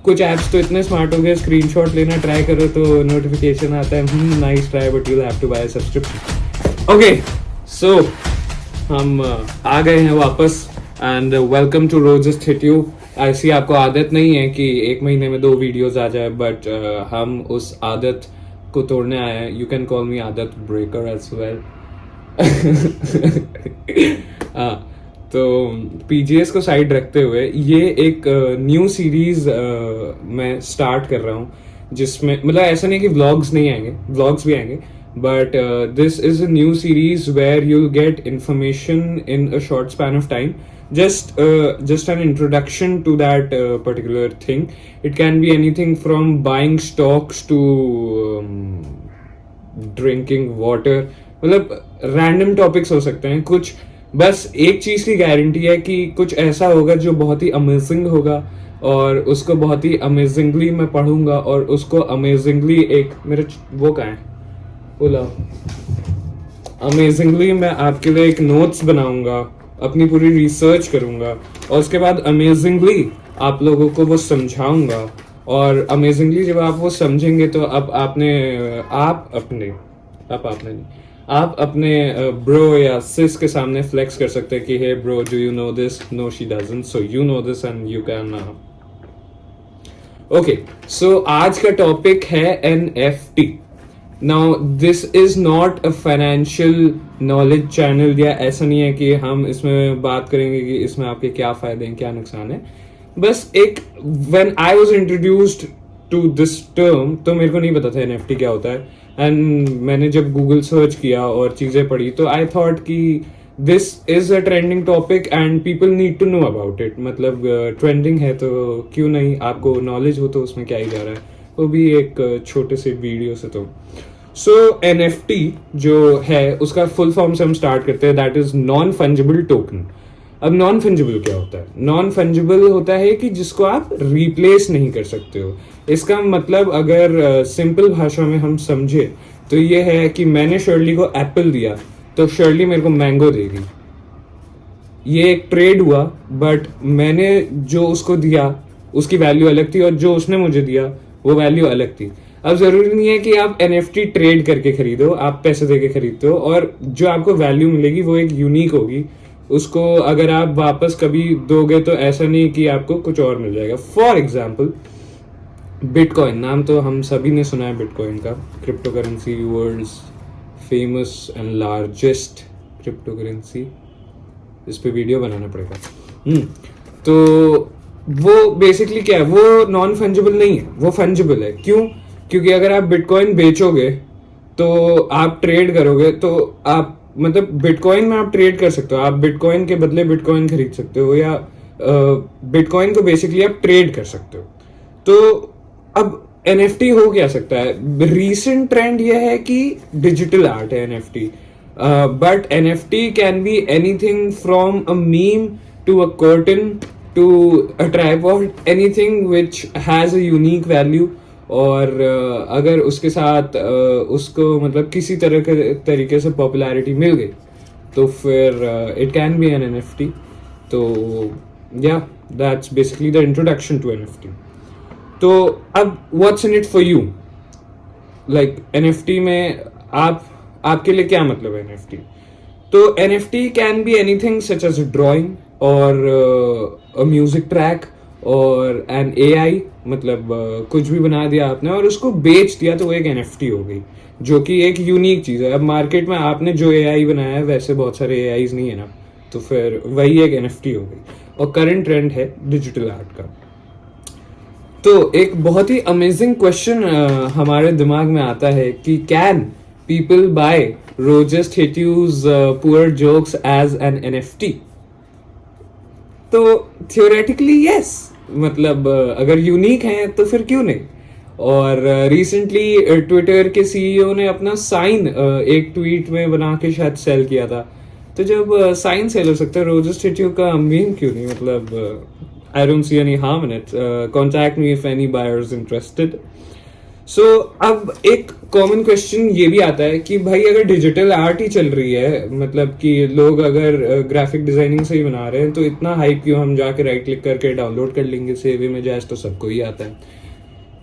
कुछ ऐप्स तो इतने स्मार्ट हो गए, स्क्रीनशॉट लेना ट्राई करो तो नोटिफिकेशन आता है, nice try but you have to buy subscription. Okay, so हम आ गए हैं वापस and welcome to rose just hit you. ऐसी आपको आदत नहीं है कि एक महीने में 2 वीडियोस आ जाए, बट हम उस आदत को तोड़ने आए हैं। यू कैन कॉल मी आदत ब्रेकर एज वेल। तो पीजीएस को साइड रखते हुए ये एक न्यू सीरीज मैं स्टार्ट कर रहा हूँ, जिसमें मतलब ऐसा नहीं कि व्लॉग्स नहीं आएंगे, व्लॉग्स भी आएंगे, but this is a new series where you get information in a short span of time, just an introduction to that particular thing. It can be anything from buying stocks to drinking water, मतलब random topics हो सकते हैं कुछ। बस एक चीज की guarantee है कि कुछ ऐसा होगा जो बहुत ही अमेजिंग होगा, और उसको बहुत ही अमेजिंगली मैं पढ़ूंगा, और उसको अमेजिंगली एक मेरे वो कहाँ है बोला, अमेजिंगली मैं आपके लिए एक नोट्स बनाऊंगा, अपनी पूरी रिसर्च करूंगा, और उसके बाद अमेजिंगली आप लोगों को वो समझाऊंगा। और अमेजिंगली जब आप वो समझेंगे तो अब आप अपने ब्रो या सिस के सामने फ्लेक्स कर सकते हैं कि hey bro, do you know this? No she doesn't, so you know this and you can. Okay, so आज का टॉपिक है NFT। Now this is not a financial knowledge channel, या ऐसा नहीं है कि हम इसमें बात करेंगे कि इसमें आपके क्या फायदे हैं क्या नुकसान है। बस एक when I was introduced to this term तो मेरे को नहीं पता था NFT क्या होता है, एंड मैंने जब गूगल सर्च किया और चीज़ें पढ़ी तो आई थॉट कि this is a trending topic and people need to know about it. मतलब ट्रेंडिंग है तो क्यों नहीं, आपको नॉलेज हो तो उसमें क्या ही जा रहा है, वो भी एक छोटे से वीडियो से। तो सो NFT जो है उसका फुल फॉर्म से हम स्टार्ट करते हैं, that is non fungible token. अब नॉन फंजिबल क्या होता है? नॉन फंजिबल होता है कि जिसको आप रिप्लेस नहीं कर सकते हो। इसका मतलब अगर सिंपल भाषा में हम समझे तो ये है कि मैंने शर्ली को एप्पल दिया तो शर्ली मेरे को मैंगो देगी। ये एक ट्रेड हुआ, बट मैंने जो उसको दिया उसकी वैल्यू अलग थी और जो उसने मुझे दिया वो वैल्यू अलग थी। अब जरूरी नहीं है कि आप NFT ट्रेड करके खरीदो, आप पैसे देके खरीदते हो, और जो आपको वैल्यू मिलेगी वो एक यूनिक होगी। उसको अगर आप वापस कभी दोगे तो ऐसा नहीं कि आपको कुछ और मिल जाएगा। फॉर एग्जाम्पल बिटकॉइन, नाम तो हम सभी ने सुना है बिटकॉइन का, crypto currency, world's famous and largest crypto currency. इस पे वीडियो बनाना पड़ेगा। तो वो बेसिकली क्या है, वो नॉन फंजिबल नहीं है, वो फंजिबल है। क्यों? क्योंकि अगर आप बिटकॉइन बेचोगे तो आप ट्रेड करोगे तो आप मतलब बिटकॉइन में आप ट्रेड कर सकते हो, आप बिटकॉइन के बदले बिटकॉइन खरीद सकते हो, या बिटकॉइन को बेसिकली आप ट्रेड कर सकते हो। तो अब NFT हो क्या सकता है? रीसेंट ट्रेंड ये है कि डिजिटल आर्ट है NFT, but NFT can be anything from a meme to a curtain to a tripod, anything which has a unique value. और अगर उसके साथ उसको मतलब किसी तरह के तरीके से पॉपुलैरिटी मिल गई तो फिर it can be an NFT। तो या that's basically the introduction to NFT। तो अब what's in it for you, like NFT में आपके लिए क्या मतलब है NFT? तो NFT can be anything such as a drawing और अ म्यूजिक ट्रैक और एन AI, मतलब कुछ भी बना दिया आपने और उसको बेच दिया तो वो एक NFT हो गई, जो कि एक यूनिक चीज है। अब मार्केट में आपने जो AI बनाया है वैसे बहुत सारे AIs नहीं है ना, तो फिर वही एक NFT हो गई। और करंट ट्रेंड है डिजिटल आर्ट का। तो एक बहुत ही अमेजिंग क्वेश्चन हमारे दिमाग में आता है कि can people buy rose just hit use poor jokes as an NFT? तो थियोरेटिकली यस, मतलब अगर यूनिक है तो फिर क्यों नहीं। और रिसेंटली ट्विटर के CEO ने अपना साइन एक ट्वीट में बना के शायद सेल किया था। तो जब साइन सेल हो सकता है, रोजर्स टिट्यू का मीम क्यों नहीं? मतलब I don't see any harm in it. Contact me if any buyers interested. So अब एक कॉमन क्वेश्चन ये भी आता है कि भाई अगर डिजिटल आर्ट ही चल रही है, मतलब कि लोग अगर ग्राफिक डिजाइनिंग से ही बना रहे हैं, तो इतना हाइप क्यों? हम जाके राइट क्लिक करके डाउनलोड कर लेंगे सेव इमेज, तो सबको ही आता है।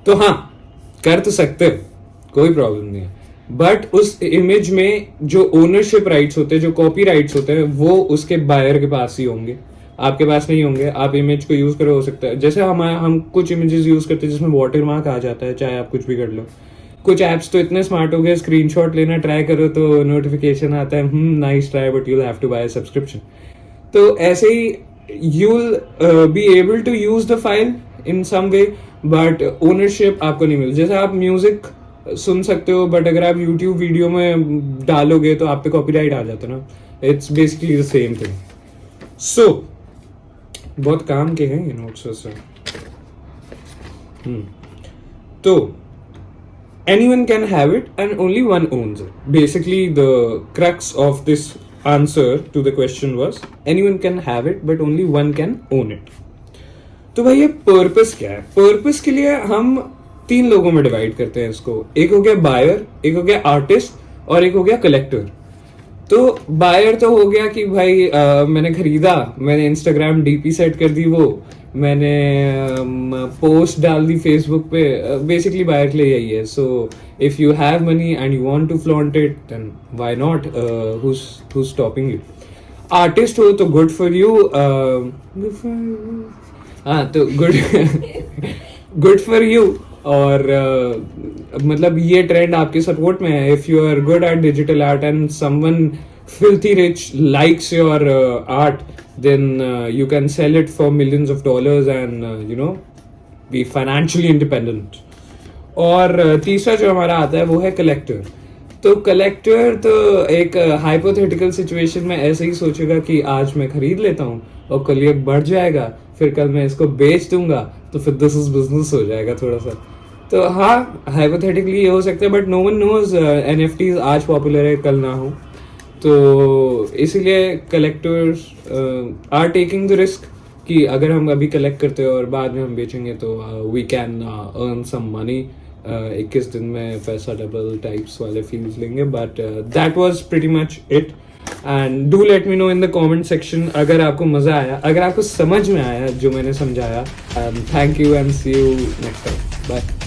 तो हाँ, कर तो सकते हो, कोई प्रॉब्लम नहीं है, बट उस इमेज में जो ओनरशिप राइट्स होते हैं, जो कॉपी राइट्स होते हैं, वो उसके बायर के पास ही होंगे, आपके पास नहीं होंगे। आप इमेज को यूज करो, हो सकता है जैसे हम कुछ इमेजेस यूज करते हैं जिसमें वाटरमार्क आ जाता है, चाहे आप कुछ भी कर लो। कुछ ऐप्स तो इतने स्मार्ट हो गए, स्क्रीनशॉट लेना ट्राई करो तो नोटिफिकेशन आता है, nice try but you have to buy subscription. तो ऐसे ही you'll be able to use the file in some way, but ownership आपको नहीं मिल। जैसे आप म्यूजिक सुन सकते हो, बट अगर आप यूट्यूब वीडियो में डालोगे तो आप पे कॉपीराइट आ जाता है ना। It's basically the same thing. So बहुत काम के हैं ये नोट्स वैसे। तो anyone can have it and only one owns it. Basically, the crux of this answer to the question was anyone can have it but only one can own it. तो भाई ये पर्पस क्या है? Purpose के लिए हम 3 लोगों में डिवाइड करते हैं इसको। एक हो गया बायर, एक हो गया आर्टिस्ट और एक हो गया कलेक्टर। तो बायर तो हो गया कि भाई मैंने खरीदा, मैंने इंस्टाग्राम डीपी सेट कर दी, वो मैंने पोस्ट डाल दी फेसबुक पे, बेसिकली बायर के लिए यही है। So if you have money and you want to flaunt it then why not, who's stopping you? Artist हो तो गुड फॉर यू, हाँ तो गुड फॉर यू। और मतलब ये ट्रेंड आपके सपोर्ट में है। If you are good at digital art and someone filthy rich likes your art, then you can sell it for millions of dollars and be financially independent. और तीसरा जो हमारा आता है वो है कलेक्टर। तो कलेक्टर तो एक हाइपोथेटिकल सिचुएशन में ऐसे ही सोचेगा कि आज मैं खरीद लेता हूँ और कल ये बढ़ जाएगा, फिर कल मैं इसको बेच दूंगा, तो फिर दिस इज बिजनेस हो जाएगा थोड़ा सा। तो हाँ, हाइपोथेटिकली ये हो सकता है, but no one knows NFTs आज पॉपुलर है कल ना हो। तो इसीलिए collectors are taking the risk कि अगर हम अभी कलेक्ट करते हैं और बाद में हम बेचेंगे तो we can earn some money. 21 दिन में पैसा डबल टाइप्स वाले फील्स लेंगे। But that was pretty much it and do let me know in the comment section अगर आपको मजा आया, अगर आपको समझ में आया जो मैंने समझाया। Thank you and see you next time, bye.